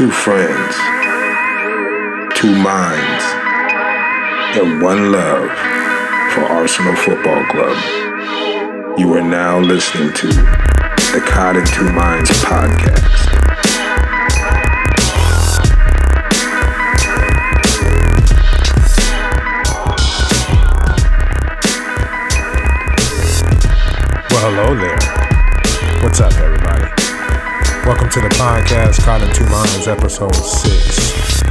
Two friends, two minds, and one love for Arsenal Football Club. You are now listening to the Cod and Two Minds podcast. Well, hello there. What's up, everybody? Welcome to the podcast, Cod and Two Minds, episode 6.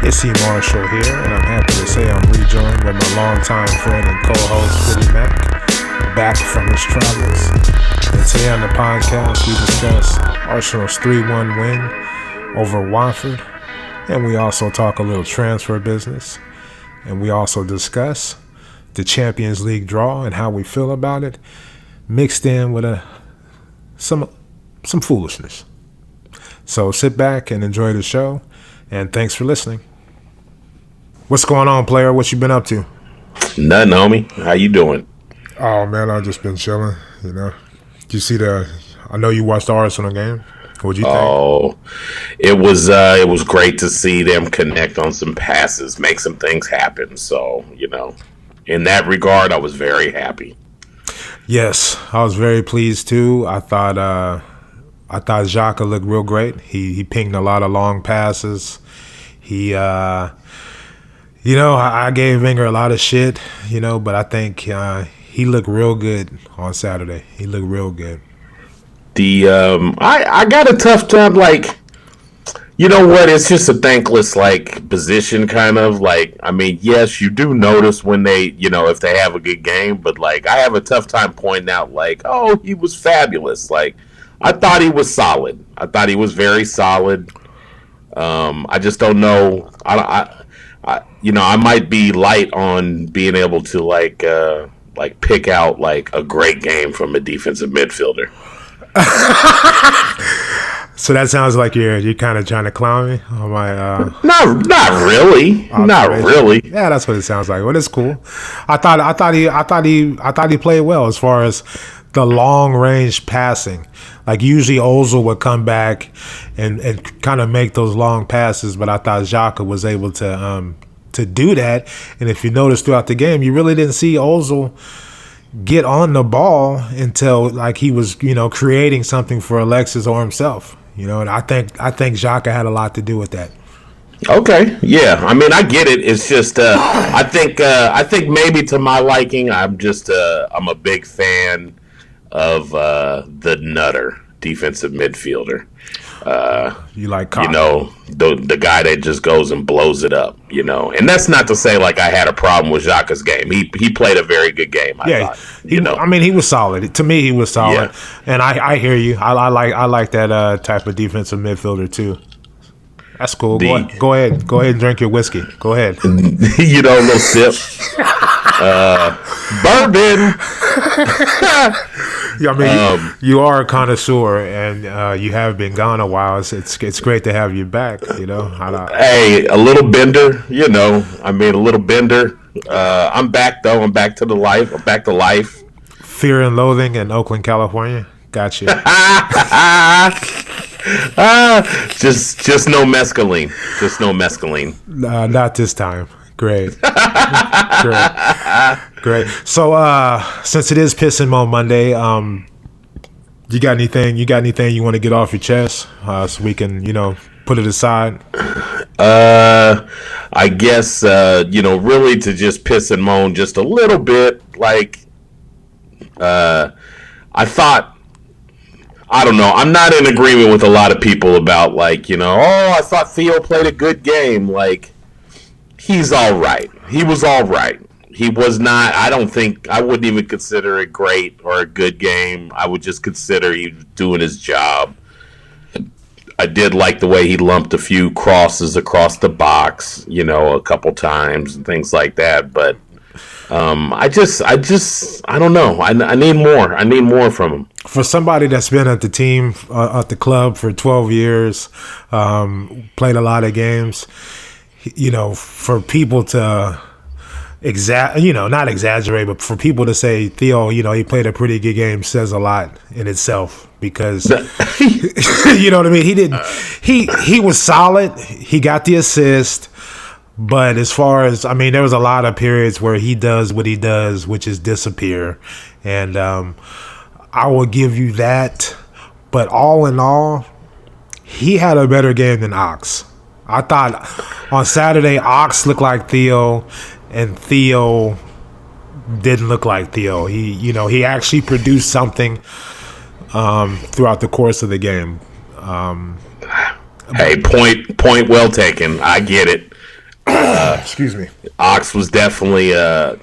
It's C. Marshall here, and I'm happy to say I'm rejoined with my longtime friend and co-host, Fittymac, back from his travels. And today on the podcast, we discuss Arsenal's 3-1 win over Watford, and we also talk a little transfer business, and we also discuss the Champions League draw and how we feel about it, mixed in with some foolishness. So sit back and enjoy the show, and thanks for listening. What's going on, player? What you been up to? Nothing, homie. How you doing? Oh, man, I've just been chilling, you know. Did you see I know you watched the Arsenal game. What'd you think? Oh, it was great to see them connect on some passes, make some things happen. So, you know, in that regard, I was very happy. Yes, I was very pleased too. I thought Xhaka looked real great. He pinged a lot of long passes. I gave Wenger a lot of shit, you know, but I think he looked real good on Saturday. He looked real good. I got a tough time, like, you know what? It's just a thankless, like, position, kind of. Like, I mean, yes, you do notice when they, you know, if they have a good game, but, like, I have a tough time pointing out, like, oh, he was fabulous. Like, I thought he was solid. I thought he was very solid. I just don't know. I might be light on being able to, like pick out, like, a great game from a defensive midfielder. So that sounds like you're kind of trying to clown me on my not really. Not really. Yeah, that's what it sounds like. Well, it's cool. I thought he played well as far as the long range passing. Like, usually Ozil would come back and kind of make those long passes, but I thought Xhaka was able to do that. And if you notice throughout the game, you really didn't see Ozil get on the ball until, like, he was, you know, creating something for Alexis or himself. You know, and I think Xhaka had a lot to do with that. Okay, yeah. I mean, I get it. It's just I think maybe to my liking, I'm a big fan of the Nutter defensive midfielder. You like Cock. You know, the guy that just goes and blows it up, you know. And that's not to say, like, I had a problem with Xhaka's game. He played a very good game, I thought. I mean, he was solid. To me, he was solid. Yeah. And I hear you. I like that type of defensive midfielder too. That's cool. Go ahead and drink your whiskey. Go ahead. You know, a little sip. Bourbon. Yeah, I mean, you are a connoisseur, and you have been gone a while. It's great to have you back. You know, hey, a little bender. You know, I mean, a little bender. I'm back though. I'm back to life. Fear and Loathing in Oakland, California. Gotcha. Just no mescaline. Just no mescaline. Not this time. Great. Great. So since it is Piss and Moan Monday, you got anything you want to get off your chest so we can, you know, put it aside? I guess you know, really to just piss and moan just a little bit. Like, I thought, I don't know, I'm not in agreement with a lot of people about, like, you know, oh, I thought Theo played a good game. Like, he's all right. He was all right. He was not, I wouldn't even consider it great or a good game. I would just consider he was doing his job. I did like the way he lumped a few crosses across the box, you know, a couple times and things like that. But I don't know. I need more. I need more from him. For somebody that's been at the team, at the club for 12 years, played a lot of games, you know, for people to not exaggerate, but for people to say Theo, he played a pretty good game says a lot in itself because you know what I mean. He didn't. He was solid. He got the assist, but as far as there was a lot of periods where he does what he does, which is disappear, and I will give you that. But all in all, he had a better game than Ox. I thought on Saturday Ox looked like Theo, and Theo didn't look like Theo. He actually produced something throughout the course of the game. Hey, point well taken. I get it. Excuse me. Ox was definitely a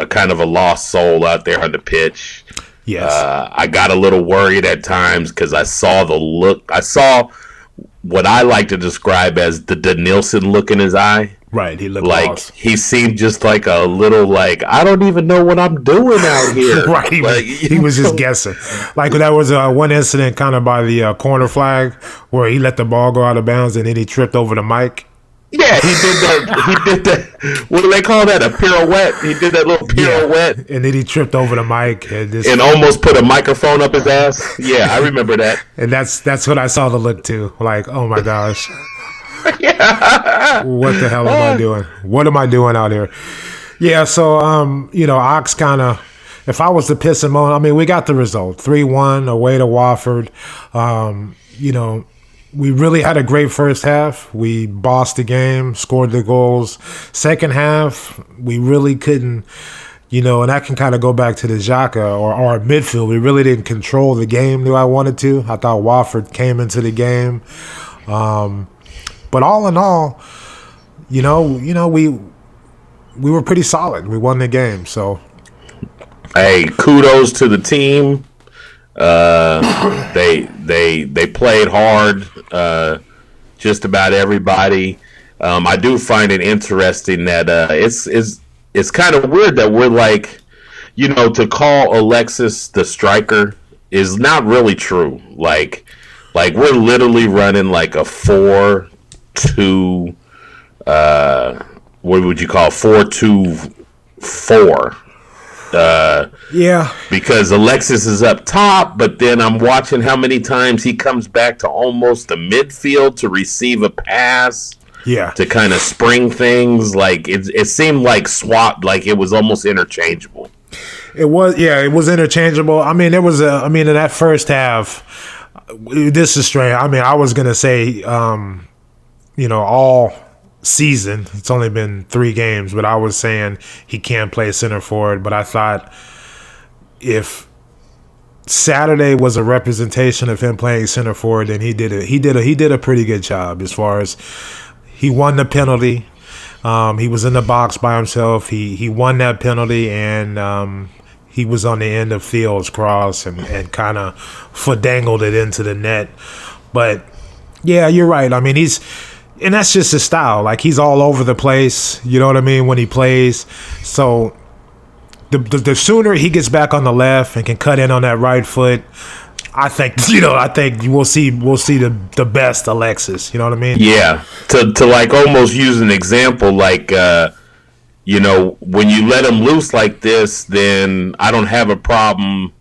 kind of a lost soul out there on the pitch. Yes. I got a little worried at times because I saw the look. I saw what I like to describe as the Denilson look in his eye. Right, he looked like lost. He seemed just like a little I don't even know what I'm doing out here. Right, he was just guessing. Like there was one incident kind of by the corner flag where he let the ball go out of bounds and then he tripped over the mic. Yeah, he did that. What do they call that? A pirouette. He did that little pirouette, and then he tripped over the mic and almost put a microphone up his ass. Yeah, I remember that. And that's what I saw the look too. Like, oh my gosh, what the hell am I doing? What am I doing out here? Yeah, so Ox kind of. If I was to piss and moan, we got the result 3-1 away to Wofford. We really had a great first half. We bossed the game, scored the goals. Second half, we really couldn't, and that can kind of go back to the Xhaka or our midfield. We really didn't control the game the way I wanted to. I thought Wofford came into the game. But all in all, we were pretty solid. We won the game. So, hey, kudos to the team. They played hard. Just about everybody. I do find it interesting that it's kind of weird that we're to call Alexis the striker is not really true. Like we're literally running like a 4-2. What would you call 4-2-4? Yeah, because Alexis is up top, but then I'm watching how many times he comes back to almost the midfield to receive a pass. Yeah, to kind of spring things. Like it seemed like swap, like it was almost interchangeable. It was interchangeable. There was in that first half. This is strange. I was gonna say, all season. It's only been 3 games, but I was saying he can't play center forward. But I thought if Saturday was a representation of him playing center forward, then he did a pretty good job as far as he won the penalty. He was in the box by himself. He won that penalty, and he was on the end of Theo's cross and kind of dangled it into the net. But yeah, you're right. And that's just his style. Like, he's all over the place, you know what I mean, when he plays. So the sooner he gets back on the left and can cut in on that right foot, I think we'll see the best Alexis, you know what I mean? Yeah. To like almost use an example, like when you let him loose like this, then I don't have a problem.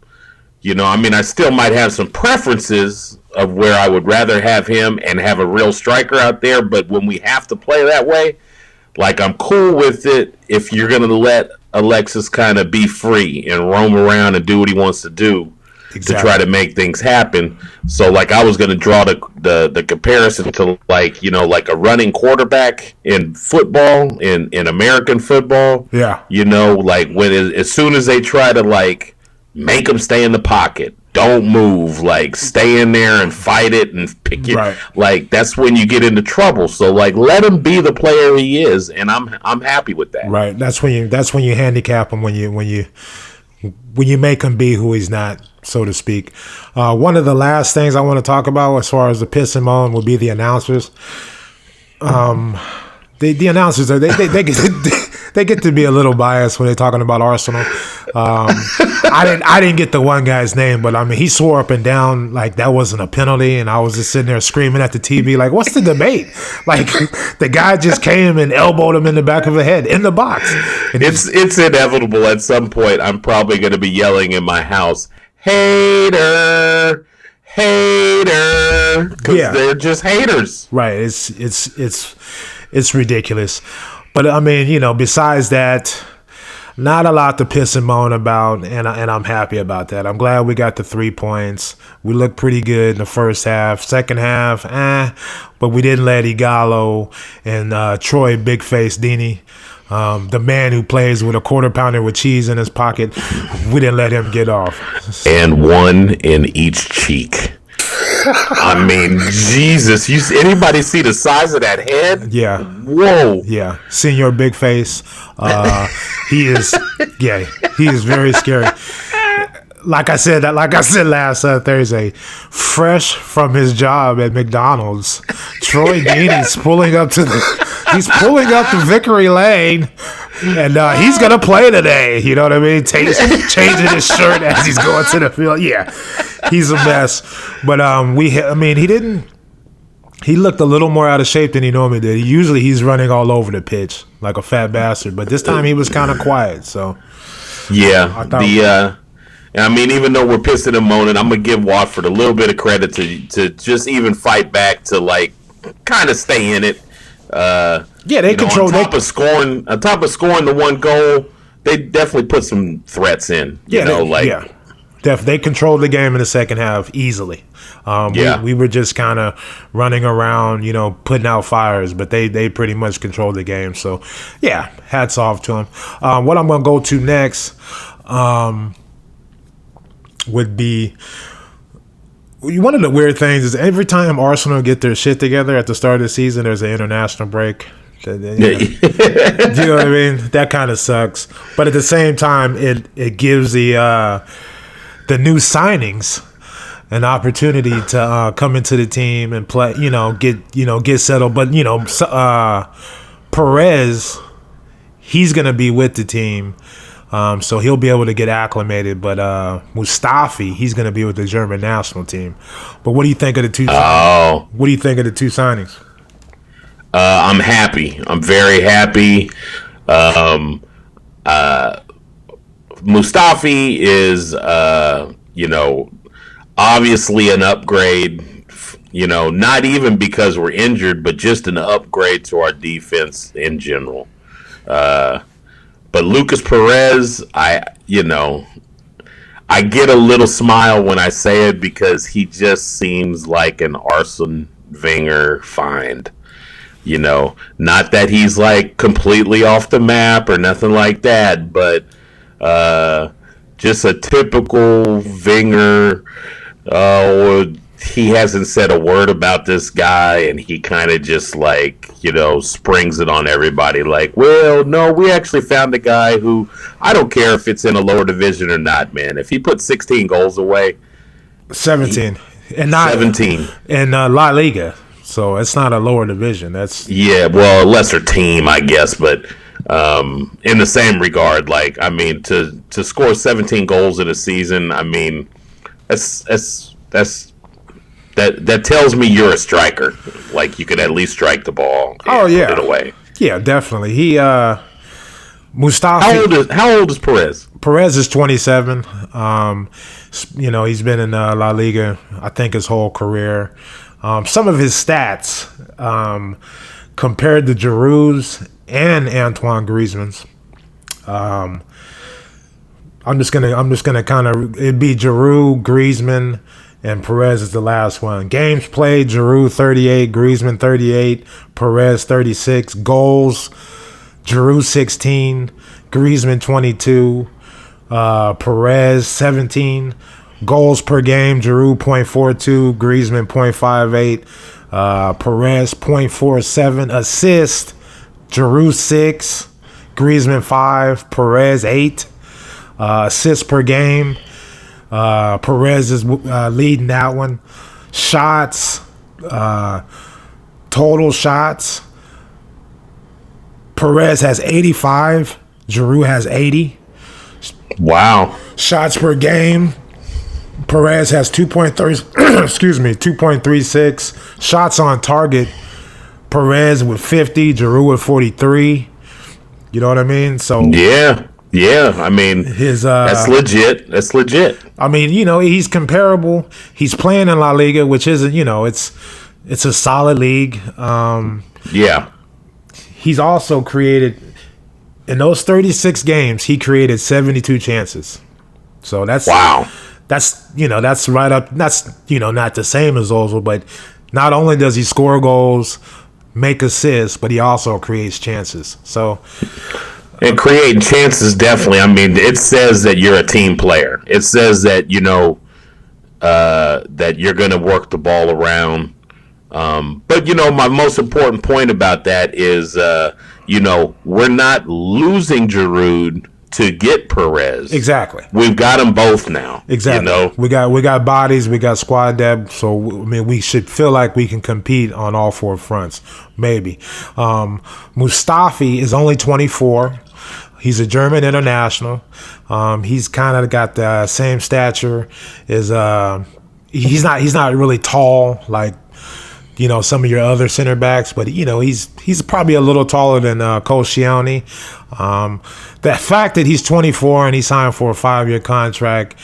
I still might have some preferences of where I would rather have him and have a real striker out there. But when we have to play that way, like, I'm cool with it if you're going to let Alexis kind of be free and roam around and do what he wants to do. Exactly. To try to make things happen. So, like, I was going to draw the comparison to, like a running quarterback in football, in American football. Yeah. Like, as soon as they try to, like, make him stay in the pocket, don't move, like, stay in there and fight it and pick it. Right. Like, that's when you get into trouble. So, like, let him be the player he is, and I'm happy with that. Right. That's when you handicap him, when you make him be who he's not, so to speak. One of the last things I want to talk about as far as the piss and moan would be the announcers. The announcers, they get to be a little biased when they're talking about Arsenal. I didn't get the one guy's name, but I mean, he swore up and down like that wasn't a penalty, and I was just sitting there screaming at the TV like, "What's the debate?" Like the guy just came and elbowed him in the back of the head in the box. And it's inevitable at some point. I'm probably going to be yelling in my house, "Hater, hater," because they're just haters. Right. It's ridiculous. But I mean, you know, besides that, not a lot to piss and moan about, and I'm happy about that. I'm glad we got the 3 points. We looked pretty good in the first half. Second half, but we didn't let Igalo and Troy Big Face Deeney, the man who plays with a quarter pounder with cheese in his pocket, we didn't let him get off. And one in each cheek. I mean, Jesus! Anybody see the size of that head? Yeah. Whoa. Yeah. Senior Big Face. He is very scary. Like I said last Thursday, fresh from his job at McDonald's, Troy Deeney's pulling up to the Vickery Lane, and he's gonna play today. You know what I mean? Changing his shirt as he's going to the field. Yeah, he's a mess. But he looked a little more out of shape than he normally did. Usually he's running all over the pitch like a fat bastard, but this time he was kind of quiet. So yeah, I mean, even though we're pissing and moaning, I'm gonna give Watford a little bit of credit to just even fight back, to like kind of stay in it. They control. On top of scoring the one goal, they definitely put some threats in. They controlled the game in the second half easily. We were just kind of running around, you know, putting out fires, but they pretty much controlled the game. So, yeah, hats off to them. What I'm going to go to next would be, one of the weird things is every time Arsenal get their shit together at the start of the season, there's an international break. You know what I mean? That kind of sucks. But at the same time, it gives the new signings an opportunity to come into the team and play, get settled. But Perez, he's gonna be with the team, so he'll be able to get acclimated. But Mustafi, he's gonna be with the German national team. But what do you think of the two? What do you think of the two signings? I'm happy. I'm very happy. Mustafi is, obviously an upgrade, not even because we're injured, but just an upgrade to our defense in general. But Lucas Perez, I get a little smile when I say it because he just seems like an Arsene Wenger find. Not that he's like completely off the map or nothing like that, but just a typical Wenger. He hasn't said a word about this guy, and he kind of just springs it on everybody. Like, well, no, we actually found a guy who, I don't care if it's in a lower division or not, man. If he puts 16 goals away, 17, and not 17 in La Liga. So it's not a lower division. That's a lesser team, I guess. But in the same regard, to score 17 goals in a season, I mean, that tells me you're a striker. Like, you could at least strike the ball. And put it away. Yeah, definitely. He Mustafi. How old is Perez? Perez is 27. He's been in La Liga, I think, his whole career. Some of his stats compared to Giroud's and Antoine Griezmann's. I'm just gonna kind of, it'd be Giroud, Griezmann, and Perez is the last one. Games played: Giroud 38, Griezmann 38, Perez 36. Goals: Giroud 16, Griezmann 22, Perez 17. Goals per game: Giroud 0.42, Griezmann 0.58, Perez 0.47. Assists: Giroud 6, Griezmann 5, Perez 8. Assists per game: Perez is leading that one. Shots, total shots: Perez has 85. Giroux has 80. Wow. Shots per game. Perez has 2.36. Shots on target. Perez with 50. Giroux with 43. You know what I mean? So yeah. I mean, that's legit. That's legit. I mean, he's comparable. He's playing in La Liga, which isn't, it's a solid league. Yeah. He's also created, in those 36 games, he created 72 chances. So that's wow. That's right up. That's not the same as Ozil, but not only does he score goals, make assists, but he also creates chances. So. And creating chances, definitely. I mean, it says that you're a team player. It says that that you're going to work the ball around. But my most important point about that is, we're not losing Giroud to get Perez. Exactly. We've got them both now. Exactly. We got bodies. We got squad depth. So I mean, we should feel like we can compete on all four fronts. Maybe. Mustafi is only 24. He's a German international. He's kind of got the same stature as he's not really tall like some of your other center backs, but he's probably a little taller than Koscielny. The fact that he's 24 and he signed for a 5-year contract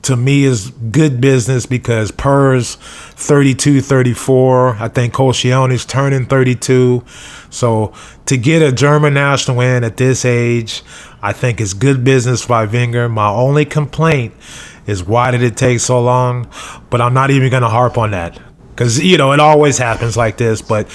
to me is good business because Purr's 32, 34. I think Koscielny's turning 32. So to get a German national in at this age, I think is good business by Wenger. My only complaint is why did it take so long? But I'm not even going to harp on that. Because, it always happens like this. But,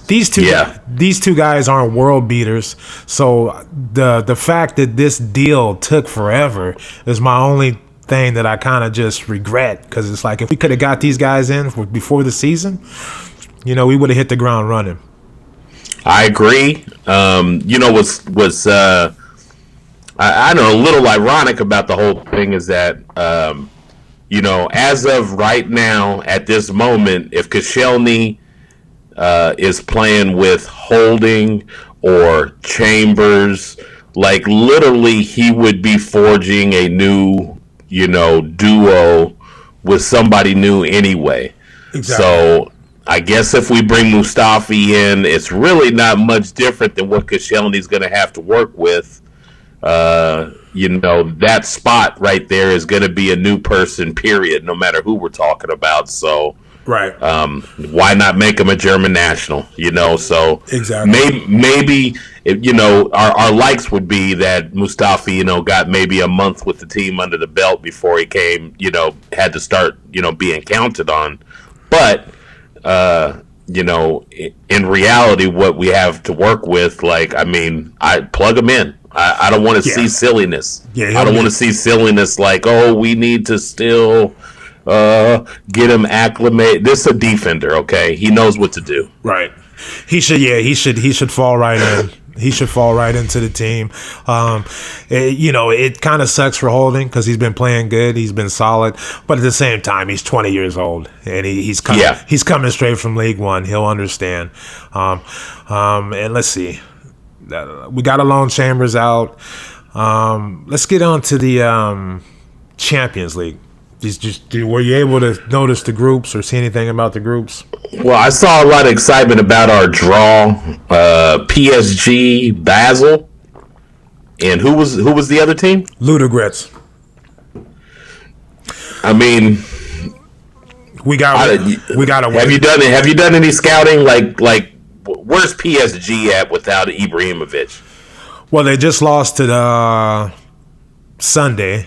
these two guys aren't world beaters. So the fact that this deal took forever is my only thing that I kind of just regret. Because it's like if we could have got these guys in before the season, we would have hit the ground running. I agree. What's I don't know, a little ironic about the whole thing is that as of right now, at this moment, if Koscielny is playing with Holding or Chambers, like literally he would be forging a new, duo with somebody new anyway. Exactly. So I guess if we bring Mustafi in, it's really not much different than what Koscielny's going to have to work with. That spot right there is going to be a new person, period, no matter who we're talking about. So, right. Why not make him a German national? So exactly. Maybe our likes would be that Mustafi, got maybe a month with the team under the belt before he came, had to start, being counted on. But, in reality, what we have to work with, I plug him in. I don't want to see silliness. I don't want to see silliness like, we need to still get him acclimated. This is a defender, okay? He knows what to do. Right. He should fall right in. He should fall right into the team. It kind of sucks for Holding because he's been playing good. He's been solid. But at the same time, he's 20 years old. And he's coming straight from League One. He'll understand. And let's see. We got Alone Chambers out. Let's get on to the Champions League. Were you able to notice the groups or see anything about the groups? Well, I saw a lot of excitement about our draw. PSG, Basel, and who was the other team? Ludogorets. I mean, we got to. Have you done any scouting? Like, where's PSG at without Ibrahimovic? Well, they just lost to Sunday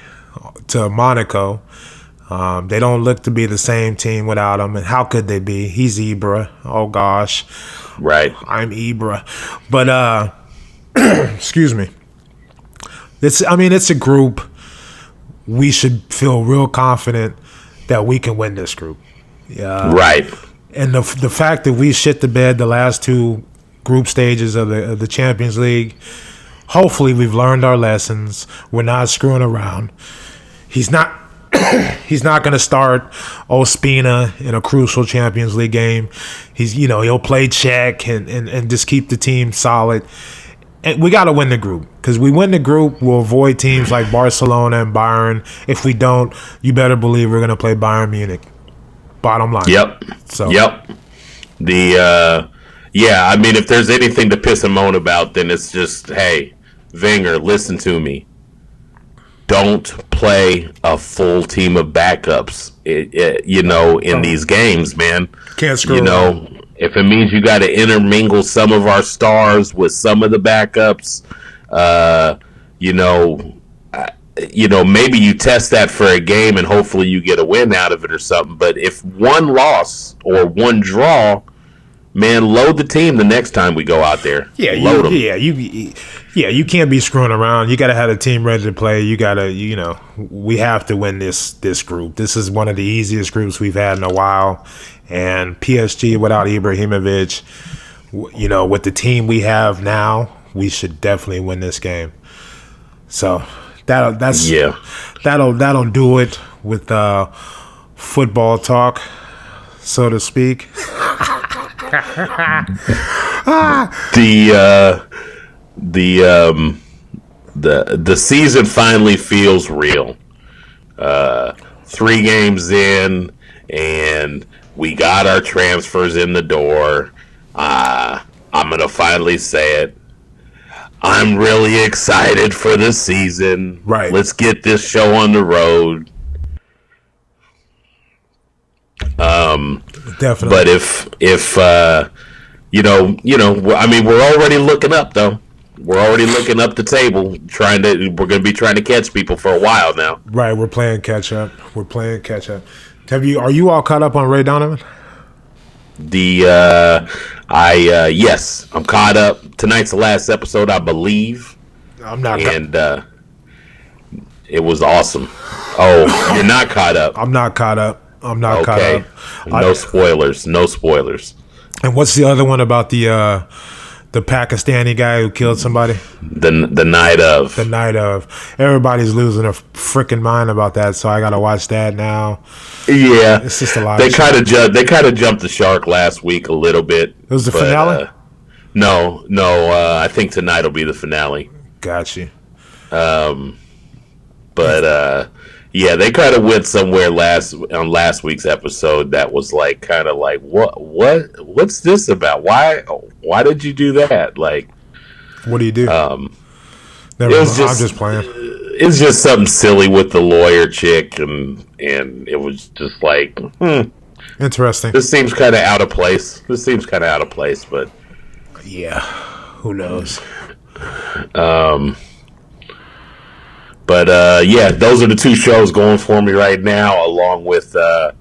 to Monaco. They don't look to be the same team without him. And how could they be? He's Ibra. Oh, gosh. Right. I'm Ibra. But, excuse me. It's a group. We should feel real confident that we can win this group. Right. And the fact that we shit the bed the last two group stages of the Champions League, hopefully we've learned our lessons. We're not screwing around. He's not He's not going to start Ospina in a crucial Champions League game. He'll play check and just keep the team solid. And we got to win the group, because we win the group, we'll avoid teams like Barcelona and Bayern. If we don't, you better believe we're going to play Bayern Munich. Bottom line. Yep. So. Yep. I mean, if there's anything to piss and moan about, then it's just, hey, Wenger, listen to me. Don't play a full team of backups, in these games, man. Can't screw around. If it means you got to intermingle some of our stars with some of the backups, maybe you test that for a game and hopefully you get a win out of it or something. But if one loss or one draw, man, load the team the next time we go out there. Load them. You can't be screwing around. You got to have a team ready to play. You got to, we have to win this group. This is one of the easiest groups we've had in a while. And PSG without Ibrahimovic, with the team we have now, we should definitely win this game. So that'll do it with football talk, so to speak. The season finally feels real. 3 games in, and we got our transfers in the door. I'm gonna finally say it. I'm really excited for the season. Right. Let's get this show on the road. Definitely. But if I mean, we're already looking up though. We're already looking up the table. We're going to be trying to catch people for a while now. Right. We're playing catch up. Are you all caught up on Ray Donovan? Yes, I'm caught up. Tonight's the last episode, I believe. I'm not. And it was awesome. Oh, you're not caught up. I'm not caught up. Okay. No spoilers. And what's the other one about the Pakistani guy who killed somebody? The night of. The night of. Everybody's losing their freaking mind about that, so I got to watch that now. Yeah, it's just a lot. They kind of jumped the shark last week a little bit. It was the finale. No. I think tonight will be the finale. Got you. Yeah, they kind of went somewhere on last week's episode that was like kind of like what's this about? Why did you do that? Like, what do you do? I'm just playing. It's just something silly with the lawyer chick, and it was just like, interesting. This seems kind of out of place. But yeah, who knows? Yeah, those are the 2 shows going for me right now, along with the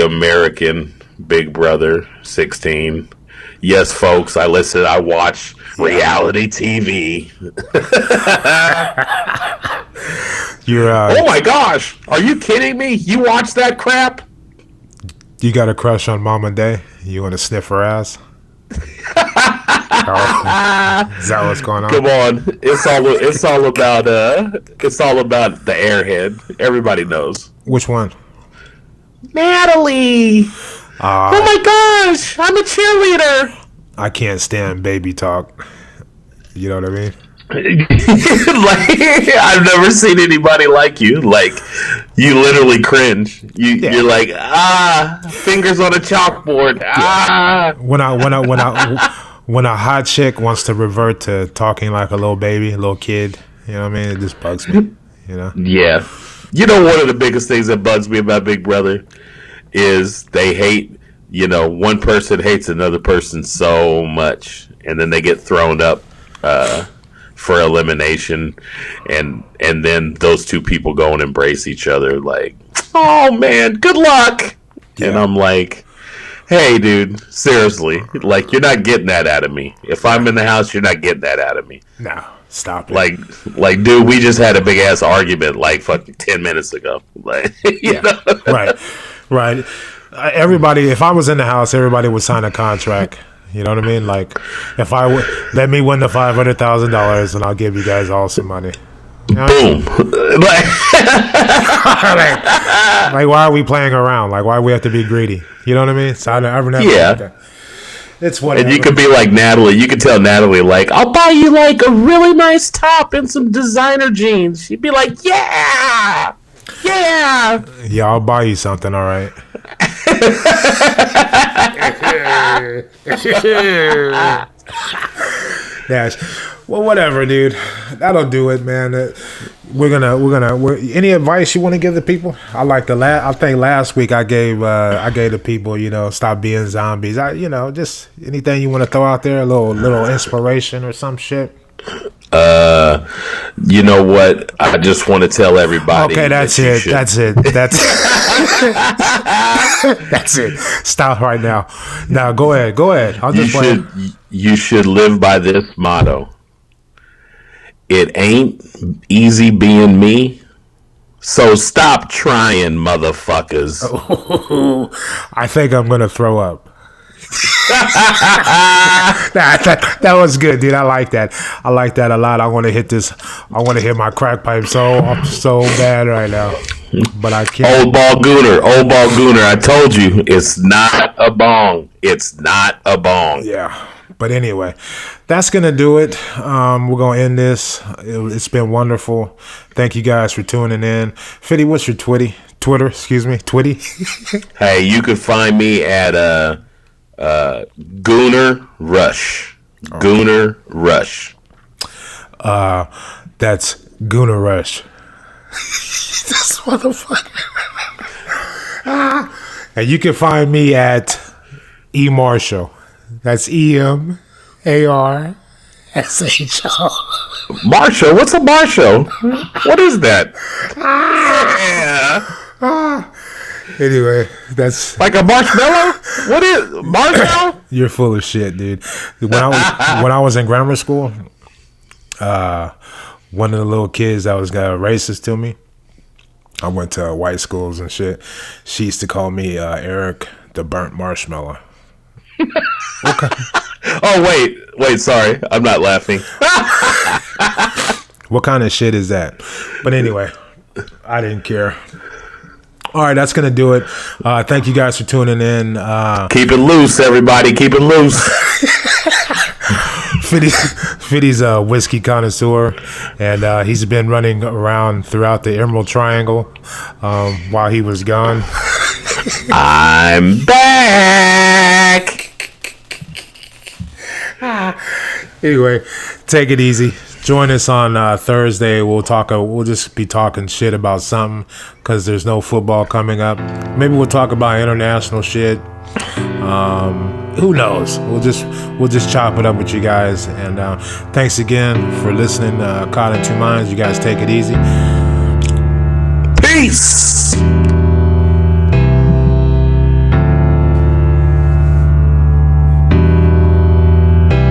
American Big Brother 16. Yes, folks, I watch reality TV. Oh my gosh, are you kidding me? You watch that crap? You got a crush on Mama Day? You want to sniff her ass? Is that what's going on? Come on, it's all about the airhead. Everybody knows. Which one? Natalie. Oh my gosh, I'm a cheerleader. I can't stand baby talk. You know what I mean? Like, I've never seen anybody like you. Like, you literally cringe. You're like, fingers on a chalkboard. When a hot chick wants to revert to talking like a little baby, a little kid, you know what I mean? It just bugs me, Yeah. One of the biggest things that bugs me about Big Brother is they hate, one person hates another person so much, and then they get thrown up for elimination, and then those 2 people go and embrace each other like, oh man, good luck. Yeah. And I'm like, hey, dude, seriously, like, you're not getting that out of me. If I'm in the house, you're not getting that out of me. No, stop it. Like, dude, we just had a big ass argument like fucking 10 minutes ago. Like, you know? Right. Everybody, if I was in the house, everybody would sign a contract. You know what I mean? Like, if I would let me win the $500,000, and I'll give you guys all some money. Boom. like, why are we playing around? Like, why do we have to be greedy? You know what I mean? So I never yeah. It's whatever. And you could be like Natalie. You could tell Natalie, like, I'll buy you like a really nice top and some designer jeans. She'd be like, yeah. Yeah. Yeah, I'll buy you something, all right. Well, whatever, dude. That'll do it, man. Any advice you want to give the people? I think last week I gave the people, stop being zombies. Just anything you want to throw out there, a little inspiration or some shit. You know what? I just want to tell everybody. Okay, that's it. That's it. Stop right now. Now, go ahead. I'll just play. You should live by this motto. It ain't easy being me, so stop trying, motherfuckers. I think I'm gonna throw up. That was good, dude. I like that a lot. I want to hit my crack pipe so bad right now, but I can't. Old ball gooner. I told you, it's not a bong. Yeah. But anyway, that's going to do it. We're going to end this. It's been wonderful. Thank you guys for tuning in. Fitty, what's your Twitty? Hey, you can find me at Gooner Rush. Gooner Rush. That's Gooner Rush. This motherfucker. And you can find me at E Marshall. That's EMARSHO. Marshall? What's a Marshall? What is that? Anyway, that's like a marshmallow. What is marshmallow? You're full of shit, dude. When I was in grammar school, one of the little kids that was racist to me. I went to white schools and shit. She used to call me Eric the Burnt Marshmallow. Okay. Oh wait, sorry, I'm not laughing. What kind of shit is that? But anyway, I didn't care. All right, that's gonna do it. Thank you guys for tuning in. Keep it loose, everybody. Keep it loose. Fitty's a whiskey connoisseur, and he's been running around throughout the Emerald Triangle while he was gone. I'm back. Anyway, take it easy. Join us on Thursday. We'll just be talking shit about something because there's no football coming up. Maybe we'll talk about international shit. Who knows? We'll just chop it up with you guys. And thanks again for listening. Caught in Two Minds. You guys take it easy. Peace.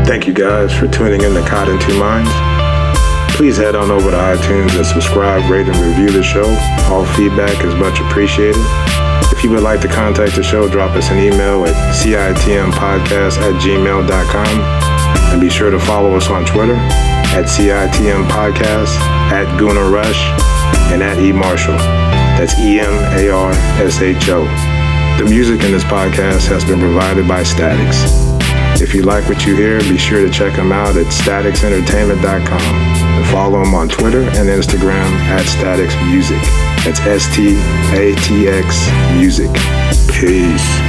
Thank you guys for tuning in to Caught in Two Minds. Please head on over to iTunes and subscribe, rate, and review the show. All feedback is much appreciated. If you would like to contact the show, drop us an email at citmpodcast@gmail.com. And be sure to follow us on Twitter at citmpodcast, at Gooner Rush, and at eMarshall. That's EMARSHO. The music in this podcast has been provided by Statx. If you like what you hear, be sure to check them out at statxentertainment.com and follow them on Twitter and Instagram at Statx Music. That's STATX Music. Peace.